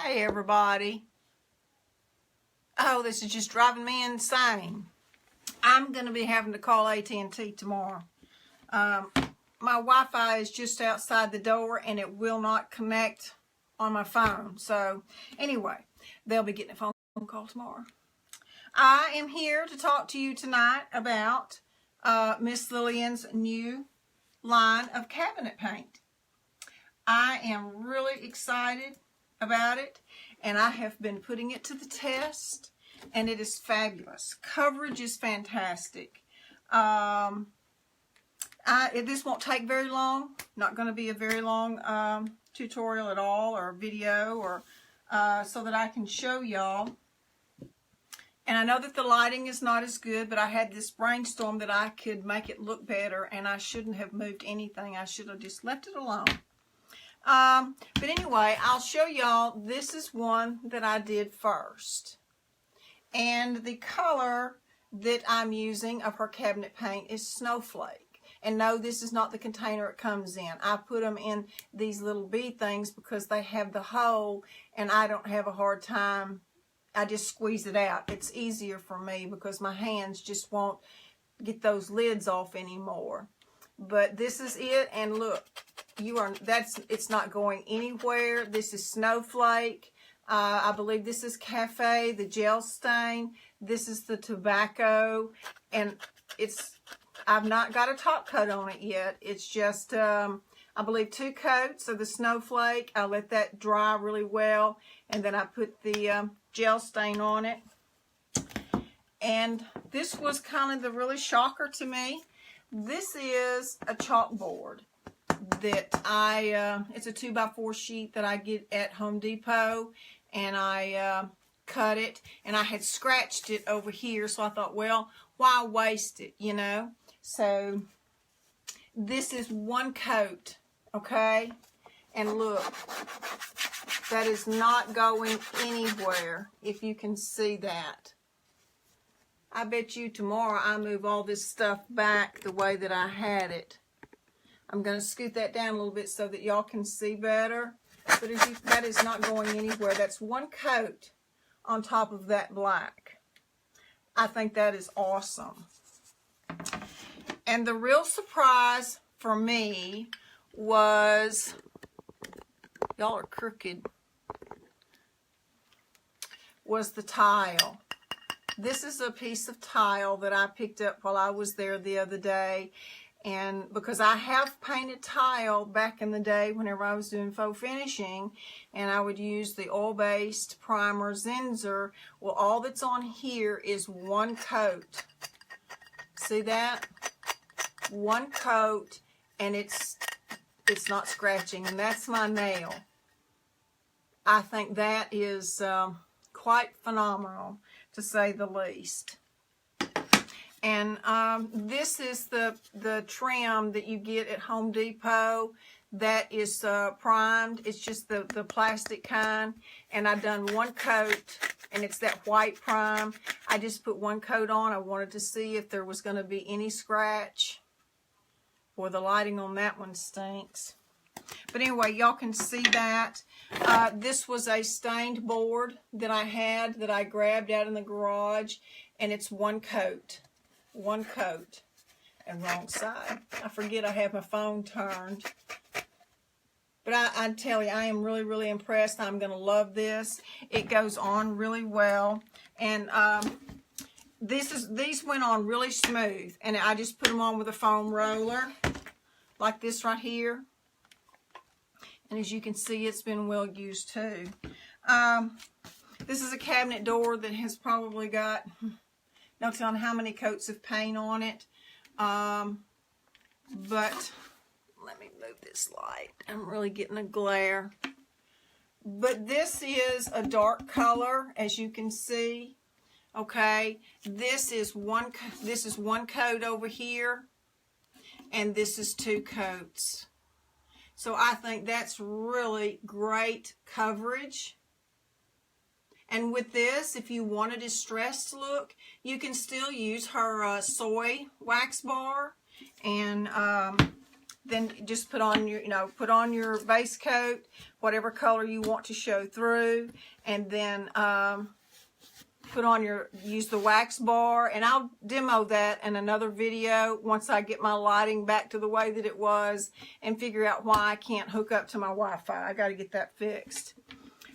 Hey everybody. Oh, this is just driving me insane. I'm going to be having to call AT&T tomorrow. My Wi-Fi is just outside the door and it will not connect on my phone. So anyway, they'll be getting a phone call tomorrow. I am here to talk to you tonight about Miss Lillian's new line of cabinet paint. I am really excited about it, and I have been putting it to the test, and it is fabulous. Coverage is fantastic. This won't take very long. Not going to be a very long tutorial at all, or video, or so that I can show y'all. And I know that the lighting is not as good, but I had this brainstorm that I could make it look better, and I shouldn't have moved anything. I should have just left it alone. But anyway, I'll show y'all. This is one that I did first. And the color that I'm using of her cabinet paint is Snowflake. And no, this is not the container it comes in. I put them in these little bead things because they have the hole, and I don't have a hard time. I just squeeze it out. It's easier for me because my hands just won't get those lids off anymore. But this is it, and look, it's not going anywhere. This is Snowflake. I believe this is Cafe, the gel stain. This is the tobacco, and I've not got a top coat on it yet. It's just, I believe 2 coats of the Snowflake. I let that dry really well, and then I put the gel stain on it. And this was kind of the really shocker to me. This is a chalkboard that it's a 2x4 sheet that I get at Home Depot, and I cut it, and I had scratched it over here, so I thought, well, why waste it, you know? So this is 1 coat, okay? And look, that is not going anywhere, if you can see that. I bet you tomorrow I move all this stuff back the way that I had it. I'm going to scoot that down a little bit so that y'all can see better. But that is not going anywhere. That's 1 coat on top of that black. I think that is awesome. And the real surprise for me was, y'all are crooked, was the tile. This is a piece of tile that I picked up while I was there the other day. And because I have painted tile back in the day whenever I was doing faux finishing, and I would use the oil-based primer Zinsser. Well, all that's on here is 1 coat. See that? 1 coat, and it's not scratching, and that's my nail. I think that is quite phenomenal, to say the least. And this is the trim that you get at Home Depot that is primed. It's just the plastic kind. And I've done 1 coat, and it's that white prime. I just put 1 coat on. I wanted to see if there was going to be any scratch. Boy, the lighting on that one stinks. But anyway, y'all can see that. This was a stained board that I had that I grabbed out in the garage, and it's 1 coat. 1 coat. And wrong side. I forget I have my phone turned. But I tell you, I am really, really impressed. I'm going to love this. It goes on really well. And these went on really smooth. And I just put them on with a foam roller, like this right here. And as you can see, it's been well used too. This is a cabinet door that has probably got no telling how many coats of paint on it. But let me move this light. I'm really getting a glare. But this is a dark color, as you can see. Okay, this is one coat over here, and this is 2 coats. So I think that's really great coverage. And with this, if you want a distressed look, you can still use her soy wax bar. And then just put on your, put on your base coat, whatever color you want to show through, and then put on use the wax bar, and I'll demo that in another video once I get my lighting back to the way that it was and figure out why I can't hook up to my Wi-Fi. I got to get that fixed.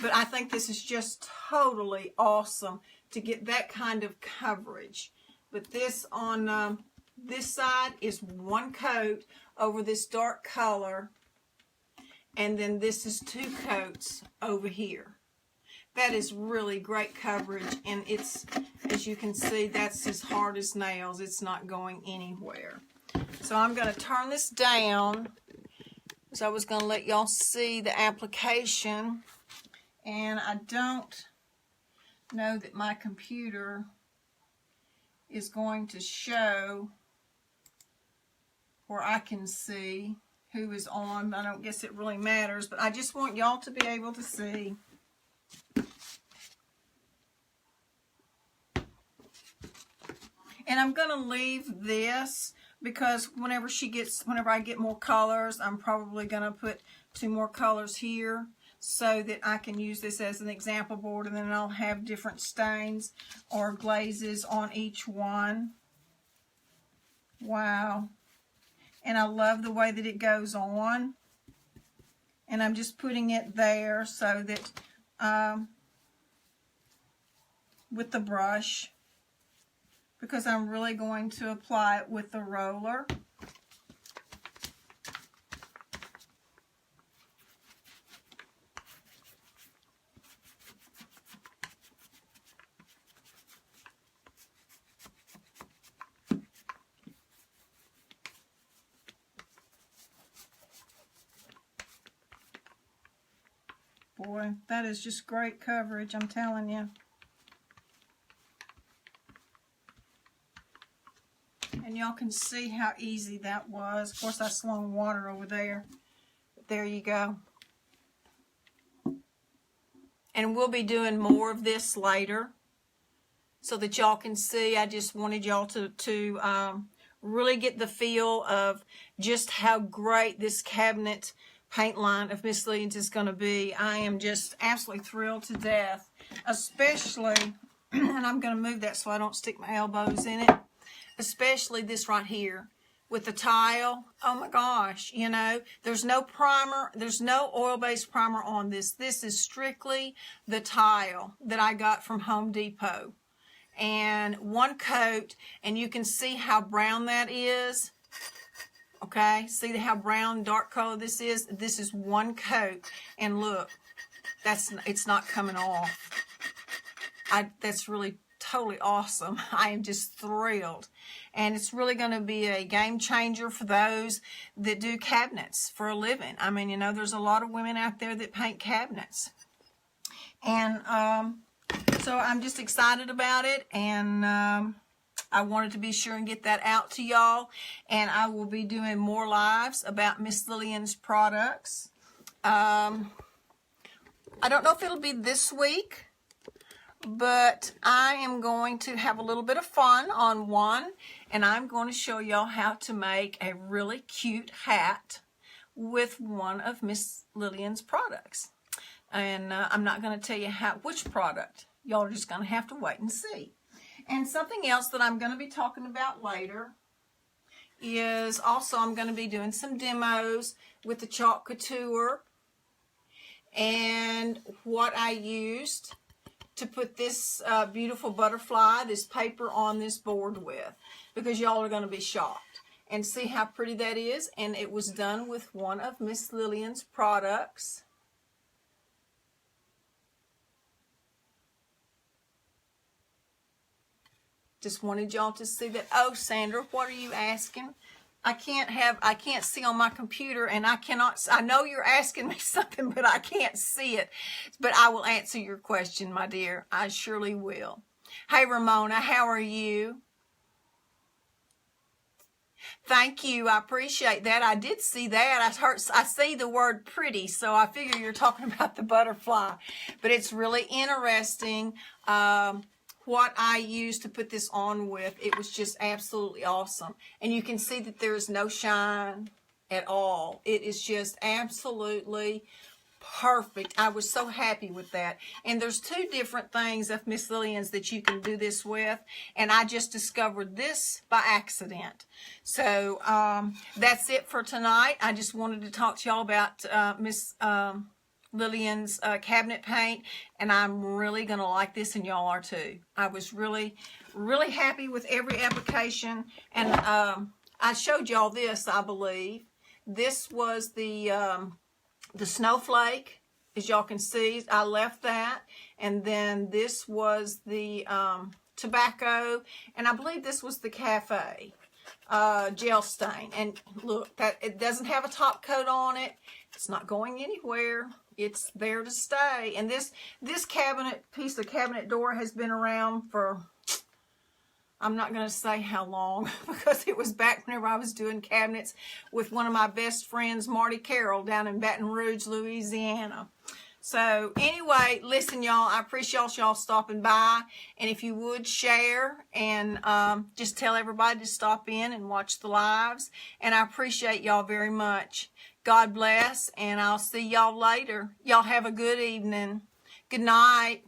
But I think this is just totally awesome to get that kind of coverage. But this on this side is one coat over this dark color, and then this is two coats over here. That is really great coverage, and it's, as you can see, that's as hard as nails. It's not going anywhere. So I'm going to turn this down, because I was going to let y'all see the application, and I don't know that my computer is going to show where I can see who is on. I don't guess it really matters, but I just want y'all to be able to see. And I'm going to leave this because whenever I get more colors, I'm probably going to put 2 more colors here so that I can use this as an example board, and then I'll have different stains or glazes on each one. Wow. And I love the way that it goes on. And I'm just putting it there so that with the brush, because I'm really going to apply it with the roller. Boy, that is just great coverage, I'm telling you. And y'all can see how easy that was. Of course, I slung water over there. But there you go. And we'll be doing more of this later so that y'all can see. I just wanted y'all to really get the feel of just how great this cabinet paint line of Miss Lillian's is going to be. I am just absolutely thrilled to death, especially, and I'm going to move that so I don't stick my elbows in it, especially this right here with the tile. Oh my gosh, there's no primer, there's no oil-based primer on this. This is strictly the tile that I got from Home Depot. And one coat, and you can see how brown that is. Okay, see how brown, dark color this is? This is one coat, and look, it's not coming off. That's really totally awesome. I am just thrilled. And it's really going to be a game changer for those that do cabinets for a living. I mean, there's a lot of women out there that paint cabinets. And so I'm just excited about it, and I wanted to be sure and get that out to y'all. And I will be doing more lives about Miss Lillian's products. I don't know if it'll be this week, but I am going to have a little bit of fun on one, and I'm going to show y'all how to make a really cute hat with one of Miss Lillian's products. And I'm not going to tell you which product. Y'all are just going to have to wait and see. And something else that I'm going to be talking about later is also I'm going to be doing some demos with the Chalk Couture and what I used to put this beautiful butterfly, this paper on this board with, because y'all are going to be shocked and see how pretty that is. And it was done with one of Miss Lillian's products. Just wanted y'all to see that. Oh, Sandra, what are you asking? I can't see on my computer, and I know you're asking me something, but I can't see it. But I will answer your question, my dear. I surely will. Hey, Ramona, how are you? Thank you. I appreciate that. I did see that. I see the word pretty, so I figure you're talking about the butterfly. But it's really interesting what I used to put this on with. It was just absolutely awesome. And you can see that there's no shine at all. It is just absolutely perfect. I was so happy with that. And there's two different things of Miss Lillian's that you can do this with, and I just discovered this by accident. So that's it for tonight. I just wanted to talk to y'all about Miss Lillian's cabinet paint, and I'm really gonna like this, and y'all are too. I was really happy with every application, and I showed y'all this, I believe. This was the Snowflake, as y'all can see. I left that, and then this was the tobacco, and I believe this was the cafe gel stain. And look, that it doesn't have a top coat on it. It's not going anywhere. It's there to stay. And this piece of cabinet door has been around for, I'm not going to say how long, because it was back whenever I was doing cabinets with one of my best friends, Marty Carroll, down in Baton Rouge, Louisiana. So anyway, listen, y'all, I appreciate y'all stopping by. And if you would share and just tell everybody to stop in and watch the lives. And I appreciate y'all very much. God bless, and I'll see y'all later. Y'all have a good evening. Good night.